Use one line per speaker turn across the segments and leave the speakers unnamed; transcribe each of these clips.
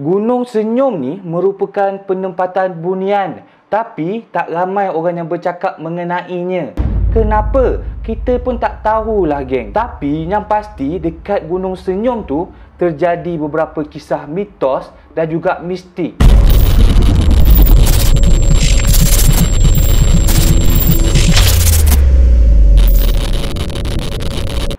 Gunung Senyum ni merupakan penempatan bunian, tapi tak ramai orang yang bercakap mengenainya. Kenapa? Kita pun tak tahulah geng. Tapi yang pasti dekat Gunung Senyum tu terjadi beberapa kisah mitos dan juga mistik.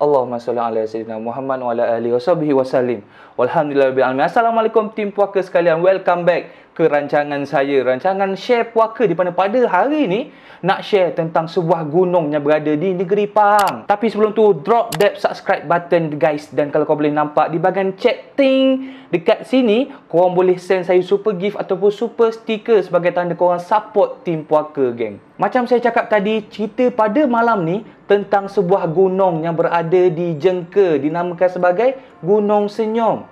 Allahumma salli ala sayyidina Muhammad wa ala alihi washabihi wasallim. Walhamdulillahirabbil alamin. Assalamualaikum tim puaka sekalian. Welcome back ke rancangan saya, rancangan share puaka, di mana pada hari ni nak share tentang sebuah gunung yang berada di negeri Pahang. Tapi sebelum tu, drop that subscribe button guys. Dan kalau kau boleh nampak di bahagian chatting dekat sini, korang boleh send saya super gift ataupun super sticker sebagai tanda korang support tim puaka geng. Macam saya cakap tadi, cerita pada malam ni tentang sebuah gunung yang berada di Jengka, dinamakan sebagai Gunung Senyum.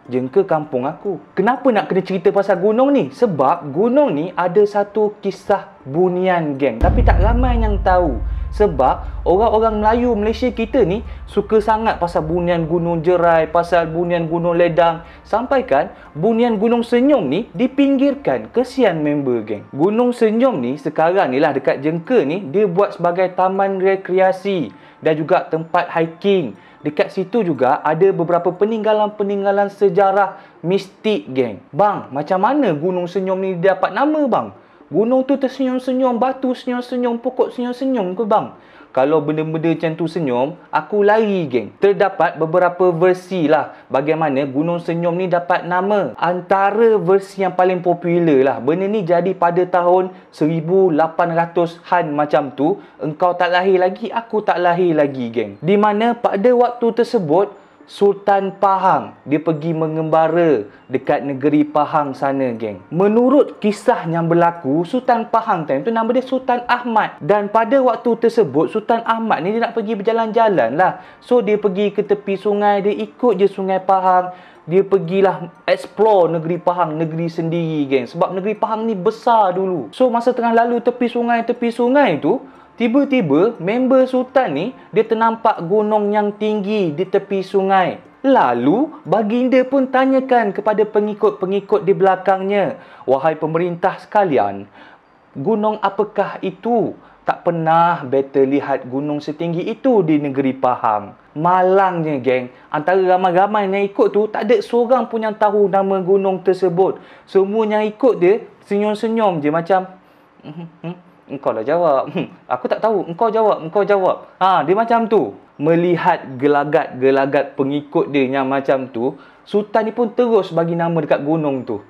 Jengka kampung aku. Kenapa nak kena cerita pasal gunung ni? Sebab gunung ni ada satu kisah bunian geng, tapi tak ramai yang tahu. Sebab orang-orang Melayu Malaysia kita ni suka sangat pasal bunian Gunung Jerai, pasal bunian Gunung Ledang, sampaikan bunian Gunung Senyum ni dipinggirkan. Kesian member geng. Gunung Senyum ni sekarang ni lah dekat Jengka ni, dia buat sebagai taman rekreasi dan juga tempat hiking. Dekat situ juga ada beberapa peninggalan-peninggalan sejarah mistik geng. Bang, macam mana Gunung Senyum ni dapat nama bang? Gunung tu tersenyum-senyum, batu senyum-senyum, pokok senyum-senyum ke bang? Kalau benda-benda macam tu senyum, aku lari geng. Terdapat beberapa versi lah bagaimana Gunung Senyum ni dapat nama. Antara versi yang paling popular lah, benda ni jadi pada tahun 1800-an macam tu. Engkau tak lahir lagi, aku tak lahir lagi geng. Di mana pada waktu tersebut Sultan Pahang dia pergi mengembara dekat negeri Pahang sana geng. Menurut kisah yang berlaku, Sultan Pahang time tu nama dia Sultan Ahmad. Dan pada waktu tersebut Sultan Ahmad ni dia nak pergi berjalan-jalan lah. So dia pergi ke tepi sungai, dia ikut je sungai Pahang. Dia pergilah explore negeri Pahang, negeri sendiri geng. Sebab negeri Pahang ni besar dulu. So masa tengah lalu tepi sungai tu, tiba-tiba member Sultan ni dia ternampak gunung yang tinggi di tepi sungai. Lalu baginda pun tanyakan kepada pengikut-pengikut di belakangnya, "Wahai pemerintah sekalian, gunung apakah itu? Tak pernah beta lihat gunung setinggi itu di negeri Pahang." Malangnya geng, antara ramai-ramai yang ikut tu tak ada seorang pun yang tahu nama gunung tersebut. Semua yang ikut dia senyum-senyum je macam engkau lah jawab. Aku tak tahu. Engkau jawab. Dia macam tu. Melihat gelagat-gelagat pengikut dia yang macam tu, Sultan ni pun terus bagi nama dekat gunung tu.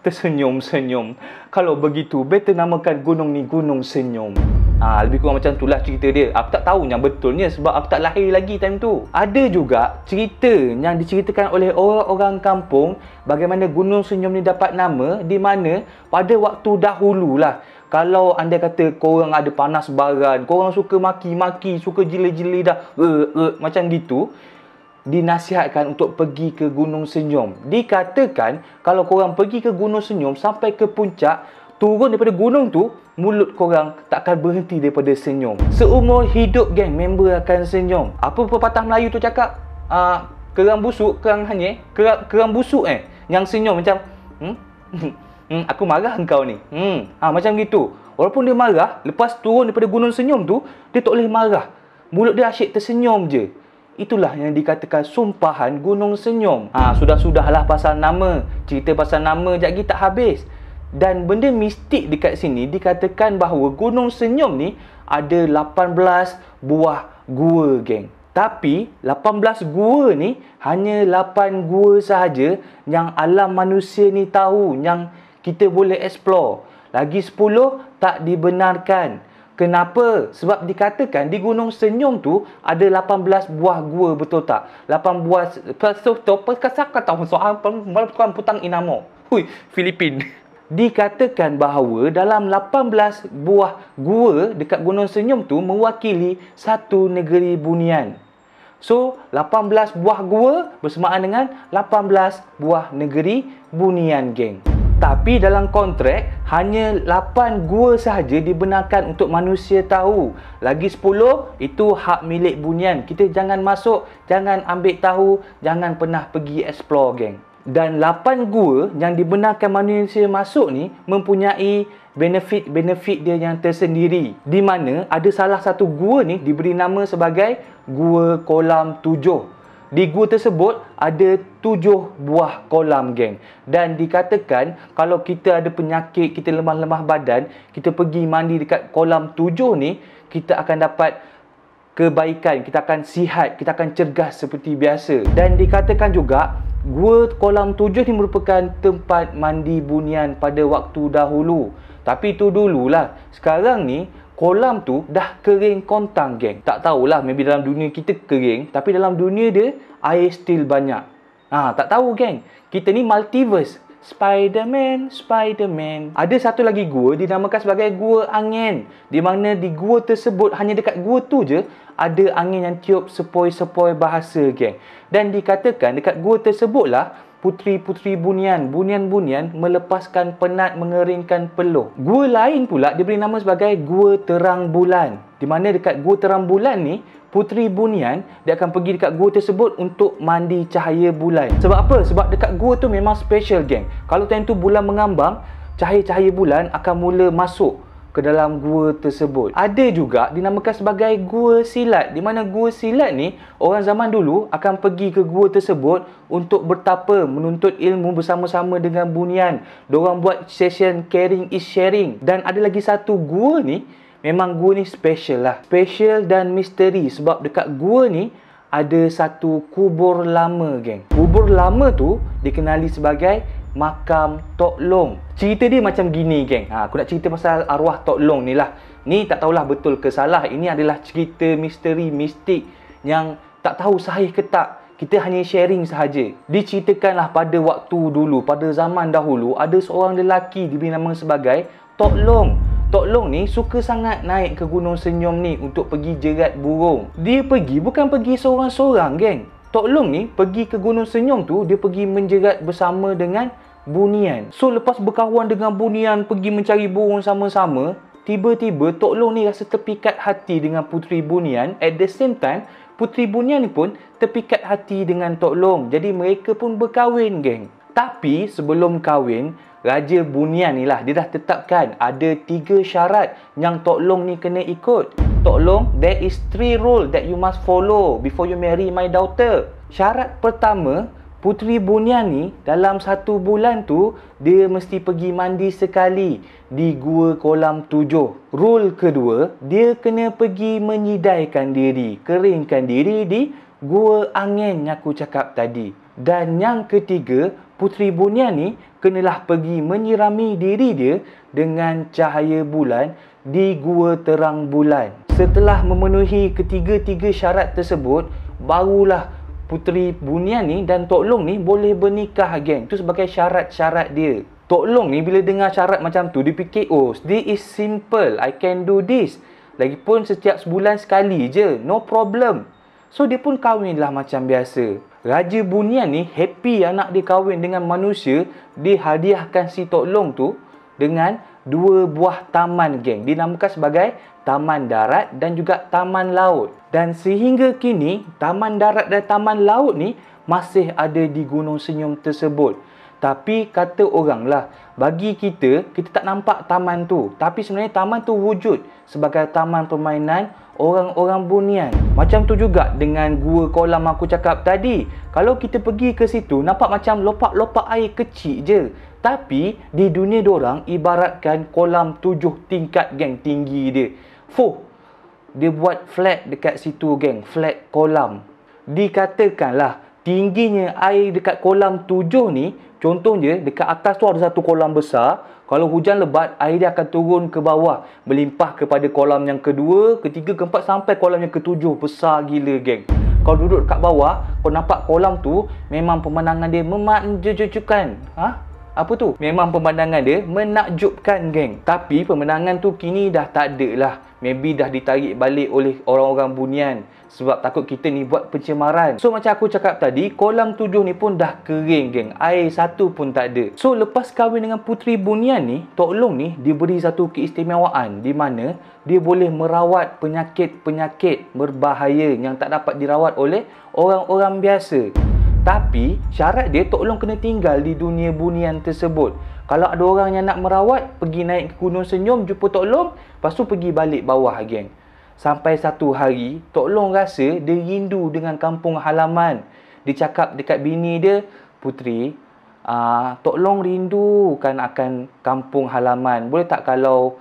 Tersenyum-senyum. Kalau begitu, better namakan gunung ni Gunung Senyum. Lebih kurang macam itulah cerita dia. Aku tak tahu yang betulnya sebab aku tak lahir lagi time tu. Ada juga cerita yang diceritakan oleh orang-orang kampung bagaimana Gunung Senyum ni dapat nama, di mana pada waktu dahululah, kalau anda kata korang ada panas baran, korang suka maki-maki, suka jeli-jeli dah, macam gitu, dinasihatkan untuk pergi ke Gunung Senyum. Dikatakan kalau korang pergi ke Gunung Senyum sampai ke puncak, turun daripada gunung tu, mulut korang tak akan berhenti daripada senyum. Seumur hidup geng, member akan senyum. Apa pepatah Melayu tu cakap? Kerang busuk, kerang hanyir, kerang busuk yang senyum macam aku marah engkau ni. Macam gitu. Walaupun dia marah, lepas turun daripada Gunung Senyum tu, dia tak boleh marah. Mulut dia asyik tersenyum je. Itulah yang dikatakan sumpahan Gunung Senyum. Sudah-sudahlah pasal nama. Cerita pasal nama jap lagi tak habis. Dan benda mistik dekat sini dikatakan bahawa Gunung Senyum ni ada 18 buah gua geng. Tapi 18 gua ni hanya 8 gua sahaja yang alam manusia ni tahu, yang kita boleh explore. Lagi 10 tak dibenarkan. Kenapa? Sebab dikatakan di Gunung Senyum tu ada 18 buah gua, betul tak? 8 buah putang inamo. Filipin. Dikatakan bahawa dalam 18 buah gua dekat Gunung Senyum tu mewakili satu negeri bunian. So, 18 buah gua bersamaan dengan 18 buah negeri bunian geng. Tapi dalam kontrak, hanya 8 gua sahaja dibenarkan untuk manusia tahu. Lagi 10, itu hak milik bunian. Kita jangan masuk, jangan ambil tahu, jangan pernah pergi explore geng. Dan 8 gua yang dibenarkan manusia masuk ni mempunyai benefit-benefit dia yang tersendiri. Di mana ada salah satu gua ni diberi nama sebagai Gua Kolam 7. Di gua tersebut ada 7 buah kolam, geng. Dan dikatakan kalau kita ada penyakit, kita lemah-lemah badan, kita pergi mandi dekat kolam 7 ni, kita akan dapat kebaikan, kita akan sihat, kita akan cergas seperti biasa. Dan dikatakan juga Gua Kolam 7 ni merupakan tempat mandi bunian pada waktu dahulu. Tapi tu dululah. Sekarang ni kolam tu dah kering kontang, geng. Tak tahulah, maybe dalam dunia kita kering, tapi dalam dunia dia air still banyak. Tak tahu, geng. Kita ni multiverse. Spiderman, Spiderman. Ada satu lagi gua dinamakan sebagai Gua Angin, di mana di gua tersebut, hanya dekat gua tu je ada angin yang tiup sepoi-sepoi bahasa, geng. Dan dikatakan dekat gua tersebutlah puteri-puteri bunian melepaskan penat mengeringkan peluh. Gua lain pula diberi nama sebagai Gua Terang Bulan, di mana dekat Gua Terang Bulan ni, puteri bunian dia akan pergi dekat gua tersebut untuk mandi cahaya bulan. Sebab apa? Sebab dekat gua tu memang special, geng. Kalau time tu bulan mengambang, cahaya-cahaya bulan akan mula masuk ke dalam gua tersebut. Ada juga dinamakan sebagai Gua Silat, di mana Gua Silat ni orang zaman dulu akan pergi ke gua tersebut untuk bertapa, menuntut ilmu bersama-sama dengan bunian. Diorang buat session caring is sharing. Dan ada lagi satu gua ni, memang gua ni special lah. Special dan misteri sebab dekat gua ni ada satu kubur lama, geng. Kubur lama tu dikenali sebagai Makam Tok Long. Cerita dia macam gini, geng. Aku nak cerita pasal arwah Tok Long ni lah. Ni tak tahulah betul ke salah. Ini adalah cerita misteri, mistik yang tak tahu sahih ke tak. Kita hanya sharing sahaja. Diceritakanlah pada waktu dulu, pada zaman dahulu, ada seorang lelaki diberi nama sebagai Tok Long. Tok Long ni suka sangat naik ke Gunung Senyum ni untuk pergi jerat burung. Dia pergi bukan pergi seorang-seorang, geng. Tok Long ni pergi ke Gunung Senyum tu, dia pergi menjerat bersama dengan bunian. So lepas berkawan dengan bunian, pergi mencari burung sama-sama, tiba-tiba Tok Long ni rasa terpikat hati dengan puteri bunian. At the same time, puteri bunian ni pun terpikat hati dengan Tok Long. Jadi mereka pun berkahwin, geng. Tapi sebelum kahwin, Raja Bunian ni lah, dia dah tetapkan ada 3 syarat yang Tok Long ni kena ikut. Tok Long, there is 3 rules that you must follow before you marry my daughter. Syarat pertama, puteri bunian ni dalam 1 bulan tu dia mesti pergi mandi sekali di Gua Kolam 7. Rule kedua, dia kena pergi menyidaikan diri, keringkan diri di Gua Angin yang aku cakap tadi. Dan yang ketiga, puteri bunian ni kenalah pergi menyirami diri dia dengan cahaya bulan di Gua Terang Bulan. Setelah memenuhi ketiga-tiga syarat tersebut, barulah puteri bunian ni dan Tok Long ni boleh bernikah, geng. Itu sebagai syarat-syarat dia. Tok Long ni bila dengar syarat macam tu, dia fikir, oh, this is simple, I can do this. Lagipun setiap sebulan sekali je, no problem. So dia pun kahwinlah macam biasa. Raja Bunian ni happy anak dia kahwin dengan manusia. Dia hadiahkan si Tok Long tu dengan 2 buah taman, geng. Dinamakan sebagai Taman Darat dan juga Taman Laut. Dan sehingga kini, Taman Darat dan Taman Laut ni masih ada di Gunung Senyum tersebut. Tapi kata orang lah, bagi kita, kita tak nampak taman tu. Tapi sebenarnya taman tu wujud sebagai taman permainan orang-orang bunian. Macam tu juga dengan Gua Kolam aku cakap tadi. Kalau kita pergi ke situ, nampak macam lopak-lopak air kecil je. Tapi di dunia diorang ibaratkan kolam 7 tingkat, geng, tinggi dia. Dia buat flat dekat situ, geng. Flat kolam. Dikatakanlah tingginya air dekat kolam 7 ni, contohnya dekat atas tu ada satu kolam besar. Kalau hujan lebat, air dia akan turun ke bawah, melimpah kepada kolam yang kedua, ketiga, keempat, sampai kolam yang ketujuh. Besar gila, geng. Kalau duduk dekat bawah, kau nampak kolam tu, memang pemandangan dia memanjujukkan. Apa tu? Memang pemandangan dia menakjubkan, geng. Tapi pemandangan tu kini dah tak ada lah. Maybe dah ditarik balik oleh orang-orang bunian. Sebab takut kita ni buat pencemaran. So macam aku cakap tadi, kolam 7 ni pun dah kering, geng. Air satu pun tak ada. So lepas kahwin dengan puteri bunian ni, Tok Long ni diberi satu keistimewaan, di mana dia boleh merawat penyakit-penyakit berbahaya yang tak dapat dirawat oleh orang-orang biasa. Tapi syarat dia Tok Long kena tinggal di dunia bunian tersebut. Kalau ada orang yang nak merawat, pergi naik ke Gunung Senyum jumpa Tok Long, lepas tu pergi balik bawah geng. Sampai satu hari Tok Long rasa dia rindu dengan kampung halaman. Dia cakap dekat bini dia, "Puteri, Tok Long rindu kan akan kampung halaman. Boleh tak kalau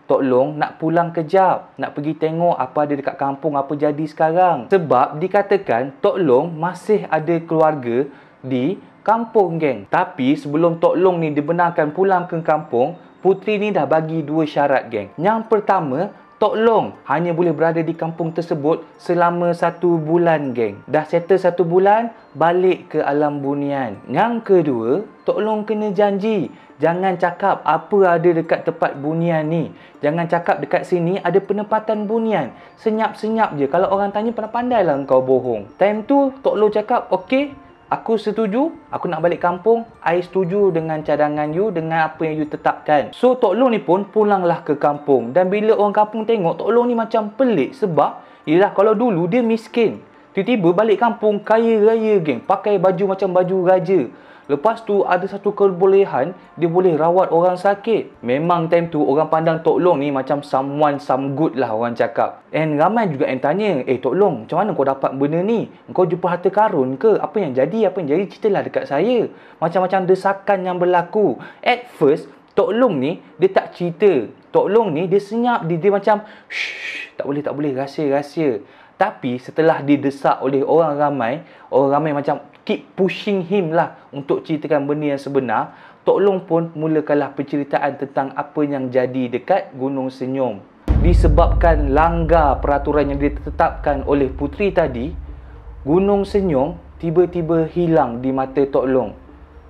Tok Long nak pulang kejap, nak pergi tengok apa ada dekat kampung, apa jadi sekarang?" Sebab dikatakan Tok Long masih ada keluarga di kampung geng. Tapi sebelum Tok Long ni dibenarkan pulang ke kampung, puteri ni dah bagi dua syarat geng. Yang pertama, Tok Long hanya boleh berada di kampung tersebut selama 1 bulan geng. Dah settle 1 bulan, balik ke alam bunian. Yang kedua, Tok Long kena janji jangan cakap apa ada dekat tempat bunian ni. Jangan cakap dekat sini ada penempatan bunian. Senyap-senyap je. Kalau orang tanya, pandai-pandailah kau bohong. Time tu Tok Long cakap, "Okey, aku setuju, aku nak balik kampung. I setuju dengan cadangan you, dengan apa yang you tetapkan." So Tok Long ni pun pulanglah ke kampung. Dan bila orang kampung tengok, Tok Long ni macam pelik. Sebab, yelah kalau dulu dia miskin, tiba-tiba balik kampung kaya raya geng. Pakai baju macam baju raja. Lepas tu ada satu kebolehan, dia boleh rawat orang sakit. Memang time tu orang pandang Tok Long ni macam some good lah orang cakap. And ramai juga yang tanya, "Tok Long, macam mana kau dapat benda ni? Kau jumpa harta karun ke? Apa yang jadi? Ceritalah dekat saya." Macam-macam desakan yang berlaku. At first, Tok Long ni dia tak cerita. Tok Long ni dia senyap, dia macam tak boleh, rahsia. Tapi setelah didesak oleh orang ramai macam keep pushing him lah untuk ceritakan benda yang sebenar, Tok Long pun mulakanlah penceritaan tentang apa yang jadi dekat Gunung Senyum. Disebabkan langgar peraturan yang ditetapkan oleh puteri tadi, Gunung Senyum tiba-tiba hilang di mata Tok Long.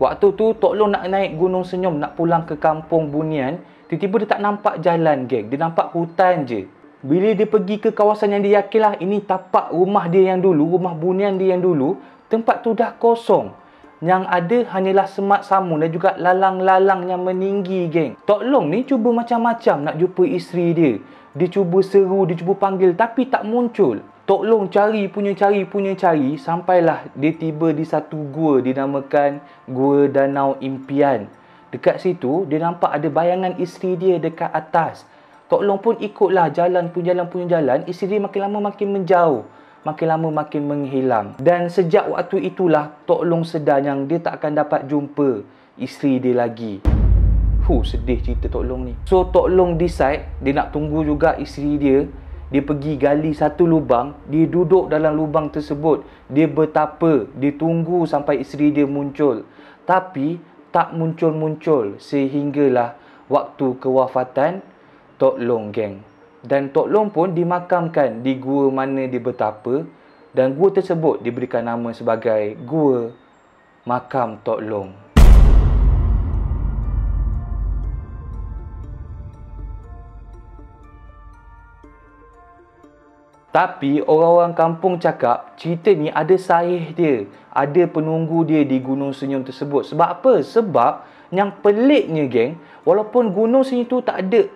Waktu tu Tok Long nak naik Gunung Senyum, nak pulang ke kampung bunian, tiba-tiba dia tak nampak jalan geng, dia nampak hutan je. Bila dia pergi ke kawasan yang dia yakinlah ini tapak rumah dia yang dulu, rumah bunian dia yang dulu, tempat tu dah kosong. Yang ada hanyalah semat samun dan juga lalang-lalang yang meninggi geng. Tok Long ni cuba macam-macam nak jumpa isteri dia. Dia cuba seru, dia cuba panggil tapi tak muncul. Tok Long cari sampailah dia tiba di satu gua dinamakan Gua Danau Impian. Dekat situ dia nampak ada bayangan isteri dia dekat atas. Tok Long pun ikutlah jalan, isteri dia makin lama makin menjauh, makin lama makin menghilang. Dan sejak waktu itulah Tok Long sedar yang dia tak akan dapat jumpa isteri dia lagi. Sedih cerita Tok Long ni. So Tok Long decide dia nak tunggu juga isteri dia. Dia pergi gali satu lubang, dia duduk dalam lubang tersebut. Dia bertapa, dia tunggu sampai isteri dia muncul. Tapi tak muncul-muncul sehinggalah waktu kewafatan Tok Long geng. Dan Tok Long pun dimakamkan di gua mana dia bertapa. Dan gua tersebut diberikan nama sebagai Gua Makam Tok Long. Tapi orang-orang kampung cakap cerita ni ada sahih dia. Ada penunggu dia di Gunung Senyum tersebut. Sebab apa? Sebab yang peliknya geng, walaupun Gunung Senyum tu tak ada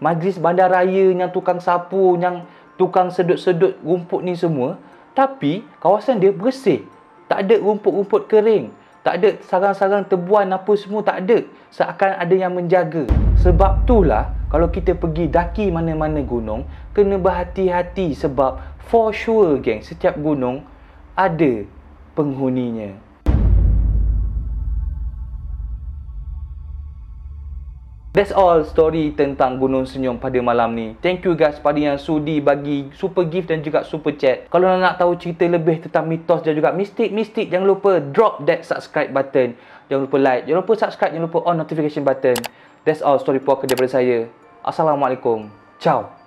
majlis bandaraya, yang tukang sapu, yang tukang sedut-sedut rumput ni semua, tapi kawasan dia bersih. Tak ada rumput-rumput kering, tak ada sarang-sarang tebuan apa semua, tak ada. Seakan ada yang menjaga. Sebab itulah kalau kita pergi daki mana-mana gunung, kena berhati-hati sebab for sure geng, setiap gunung ada penghuninya. That's all story tentang Gunung Senyum pada malam ni. Thank you guys pada yang sudi bagi super gift dan juga super chat. Kalau nak tahu cerita lebih tentang mitos dan juga mistik-mistik, jangan lupa drop that subscribe button. Jangan lupa like, jangan lupa subscribe, jangan lupa on notification button. That's all story poker daripada saya. Assalamualaikum. Ciao.